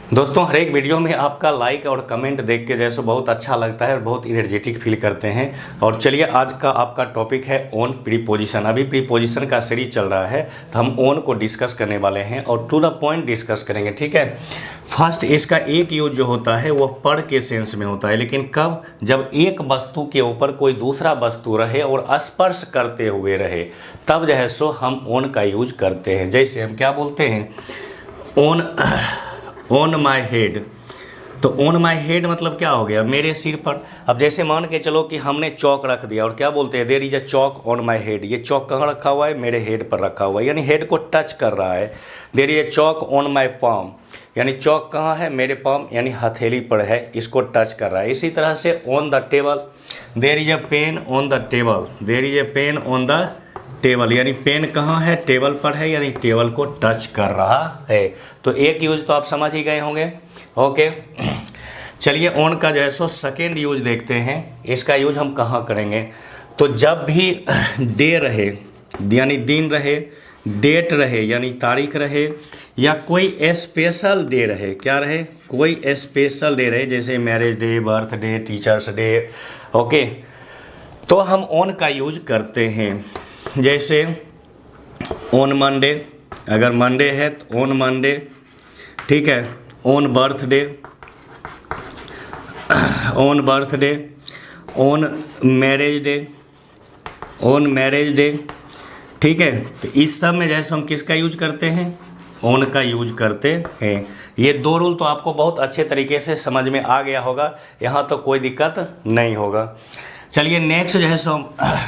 दोस्तों, हर एक वीडियो में आपका लाइक और कमेंट देख के जैसे बहुत अच्छा लगता है और बहुत एनर्जेटिक फील करते हैं। और चलिए, आज का आपका टॉपिक है ओन प्रीपोजिशन। अभी प्रीपोजिशन का सीरीज चल रहा है, तो हम ओन को डिस्कस करने वाले हैं और टू द पॉइंट डिस्कस करेंगे। ठीक है। फर्स्ट, इसका एक यूज जो होता है वो पर के सेंस में होता है, लेकिन कब? जब एक वस्तु के ऊपर कोई दूसरा वस्तु रहे और स्पर्श करते हुए रहे, तब जो है सो हम ओन का यूज करते हैं। जैसे हम क्या बोलते हैं, ऑन माई हेड। तो ऑन माई हेड मतलब क्या हो गया? मेरे सिर पर। अब जैसे मान के चलो कि हमने चौक रख दिया और क्या बोलते हैं, there is a chalk on my head. ये चौक कहाँ रखा हुआ है? मेरे हेड पर रखा हुआ है, यानी हेड को टच कर रहा है। There is a chalk on my palm, यानी चौक कहाँ है? मेरे पाम यानी हथेली पर है, इसको टच कर रहा है। इसी तरह से on the table, there is a pen on the table, there is a pen on the table, यानी पेन कहाँ है? टेबल पर है, यानी टेबल को टच कर रहा है। तो एक यूज तो आप समझ ही गए होंगे। ओके, चलिए ऑन का जो है सो सेकेंड यूज देखते हैं। इसका यूज हम कहाँ करेंगे? तो जब भी डे रहे यानी दिन रहे, डेट रहे यानी तारीख रहे, या कोई स्पेशल डे रहे, क्या रहे? कोई स्पेशल डे रहे, जैसे marriage day, birthday, teachers day, okay, तो हम ऑन का यूज करते हैं। जैसे ऑन मंडे, अगर मंडे है तो ऑन मंडे, ठीक है। On birthday, on birthday, on marriage day, on marriage day, ठीक है। तो इस सब में जैसे हम किसका यूज करते हैं? ऑन का यूज करते हैं। ये दो रूल तो आपको बहुत अच्छे तरीके से समझ में आ गया होगा, यहाँ तो कोई दिक्कत नहीं होगा। चलिए नेक्स्ट जो है सो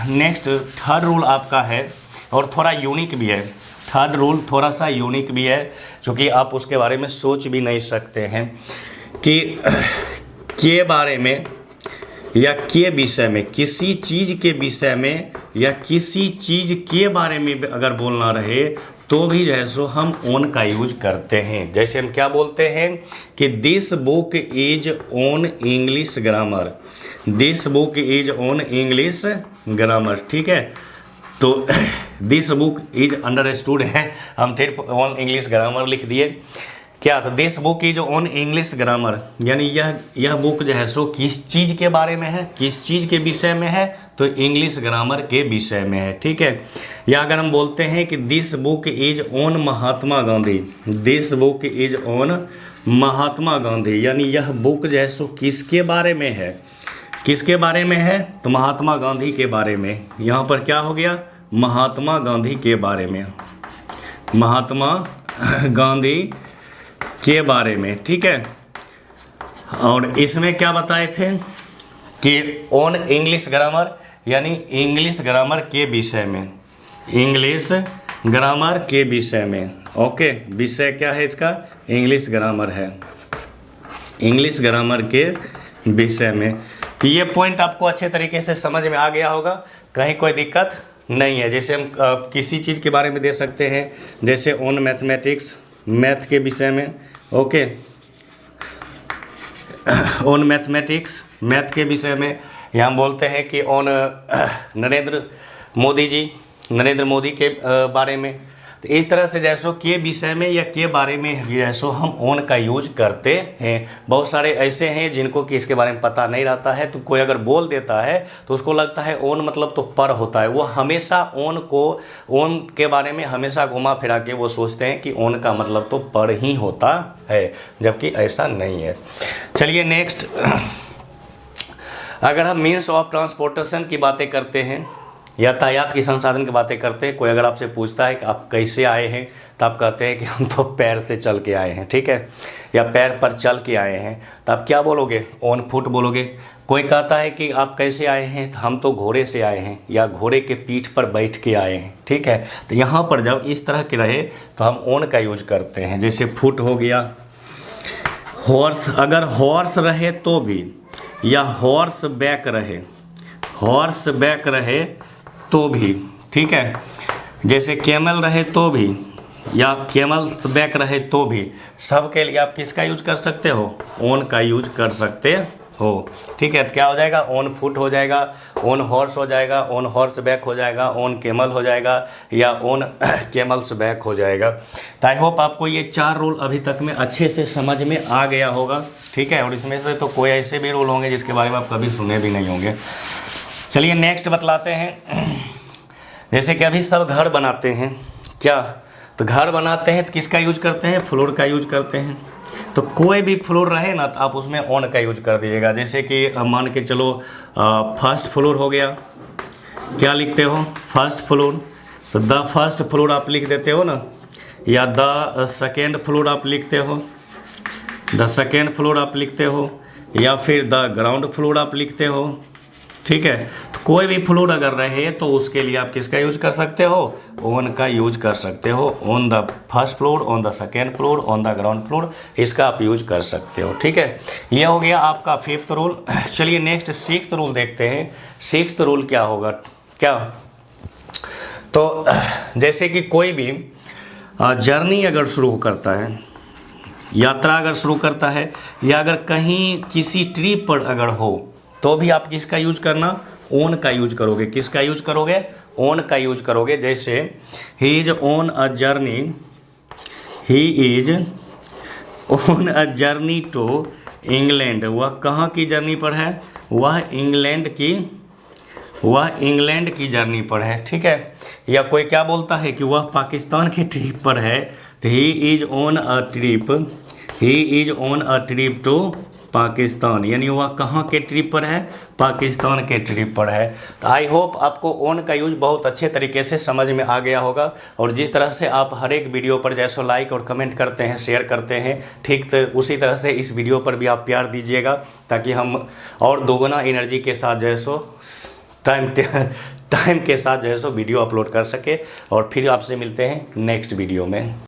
नेक्स्ट थर्ड रूल आपका है, और थोड़ा यूनिक भी है। थर्ड रूल थोड़ा सा यूनिक भी है, क्योंकि आप उसके बारे में सोच भी नहीं सकते हैं कि के बारे में या के विषय में, किसी चीज़ के विषय में या किसी चीज़ के बारे में अगर बोलना रहे तो भी जो है सो हम ऑन का यूज करते हैं। जैसे हम क्या बोलते हैं कि this book is on English grammar, this book is on English grammar, ठीक है। तो दिस बुक इज अंडरस्टूड है, हम सिर्फ ऑन इंग्लिश ग्रामर लिख दिए। क्या? तो this book is on English grammar, यानी यह बुक जो है सो किस चीज़ के बारे में है, किस चीज़ के विषय में है? तो इंग्लिश ग्रामर के विषय में है, ठीक है। या अगर हम बोलते हैं कि this book is on Mahatma Gandhi, this book is on Mahatma Gandhi, यानी यह बुक जो है सो किसके बारे में है? किसके बारे में है? तो महात्मा गांधी के बारे में। यहाँ पर क्या हो गया? महात्मा गांधी के बारे में, महात्मा गांधी के बारे में, ठीक है। और इसमें क्या बताए थे कि ऑन इंग्लिश ग्रामर, यानी इंग्लिश ग्रामर के विषय में, इंग्लिश ग्रामर के विषय में। ओके, विषय क्या है इसका? इंग्लिश ग्रामर है, इंग्लिश ग्रामर के विषय में। तो ये पॉइंट आपको अच्छे तरीके से समझ में आ गया होगा, कहीं कोई दिक्कत नहीं है। जैसे हम किसी चीज़ के बारे में दे सकते हैं, जैसे ऑन मैथमेटिक्स, मैथ के विषय में, ओके, ऑन मैथमेटिक्स, मैथ के विषय में। या हम बोलते हैं कि ऑन नरेंद्र मोदी जी, नरेंद्र मोदी के बारे में। तो इस तरह से जैसो के विषय में या के बारे में जैसो हम ऑन का यूज करते हैं। बहुत सारे ऐसे हैं जिनको कि इसके बारे में पता नहीं रहता है, तो कोई अगर बोल देता है तो उसको लगता है ऑन मतलब तो पर होता है। वो हमेशा ऑन को, ऑन के बारे में हमेशा घुमा फिरा के वो सोचते हैं कि ऑन का मतलब तो पर ही होता है, जबकि ऐसा नहीं है। चलिए नेक्स्ट, अगर हम मीन्स ऑफ ट्रांसपोर्टेशन की बातें करते हैं, यातायात की संसाधन की बातें करते हैं, कोई अगर आपसे पूछता है कि आप कैसे आए हैं, तो आप कहते हैं कि हम तो पैर से चल के आए हैं, ठीक है, या पैर पर चल के आए हैं, तो आप क्या बोलोगे? ऑन फुट बोलोगे। कोई कहता है कि आप कैसे आए हैं, तो हम तो घोड़े से आए हैं, या घोड़े के पीठ पर बैठ के आए हैं, ठीक है। तो यहाँ पर जब इस तरह के रहे तो हम ऑन का यूज करते हैं। जैसे फुट हो गया, हॉर्स, अगर हॉर्स रहे तो भी, या हॉर्स बैक रहे, हॉर्स बैक रहे तो भी, ठीक है। जैसे कैमल रहे तो भी, या कैमल बैक रहे तो भी, सब के लिए आप किसका यूज कर सकते हो? ऑन का यूज कर सकते हो। ठीक है, तो क्या हो जाएगा, ऑन फुट हो जाएगा, ऑन हॉर्स हो जाएगा, ऑन हॉर्स बैक हो जाएगा, ऑन कैमल हो जाएगा, या ऑन कैमल्स बैक हो जाएगा। तो आई होप आपको ये 4 रूल अभी तक में अच्छे से समझ में आ गया होगा। ठीक है, और इसमें से तो कोई ऐसे भी रूल होंगे जिसके बारे में आप कभी सुने भी नहीं होंगे। चलिए नेक्स्ट बतलाते हैं। जैसे कि अभी सब घर बनाते हैं, क्या, तो घर बनाते हैं तो किसका यूज करते हैं, फ्लोर का यूज करते हैं। तो कोई भी फ्लोर रहे ना तो आप उसमें ऑन का यूज कर दीजिएगा। जैसे कि मान के चलो फर्स्ट फ्लोर हो गया, क्या लिखते हो, फर्स्ट फ्लोर, तो द फर्स्ट फ्लोर आप लिख देते हो ना, या द सेकेंड फ्लोर आप लिखते हो, द सेकेंड फ्लोर आप लिखते हो, या फिर द ग्राउंड फ्लोर आप लिखते हो। ठीक है, तो कोई भी फ्लोर अगर रहे तो उसके लिए आप किसका यूज कर सकते हो, ऑन का यूज कर सकते हो। On the first floor, on the second floor, on the ground floor, इसका आप यूज कर सकते हो। ठीक है, ये हो गया आपका 5th रूल। चलिए नेक्स्ट 6th रूल देखते हैं। 6th रूल क्या होगा, क्या, तो जैसे कि कोई भी जर्नी अगर शुरू करता है, यात्रा अगर शुरू करता है, या अगर कहीं किसी ट्रिप पर अगर हो, तो भी आप किसका यूज करना, ऑन का यूज करोगे। किसका यूज करोगे, ऑन का यूज करोगे। जैसे he is on a journey, he is on a journey to England, वह कहाँ की जर्नी पर है, वह इंग्लैंड की जर्नी पर है। ठीक है, या कोई क्या बोलता है कि वह पाकिस्तान के ट्रिप पर है, तो he is on a trip to Pakistan, यानी वह कहाँ के ट्रिप पर है, पाकिस्तान के ट्रिप पर है। तो आई होप आपको ऑन का यूज बहुत अच्छे तरीके से समझ में आ गया होगा। और जिस तरह से आप हर एक वीडियो पर जैसो लाइक और कमेंट करते हैं, शेयर करते हैं, ठीक तो उसी तरह से इस वीडियो पर भी आप प्यार दीजिएगा, ताकि हम और दोगुना एनर्जी के साथ जैसो टाइम के साथ जैसो वीडियो अपलोड कर सके। और फिर आपसे मिलते हैं नेक्स्ट वीडियो में।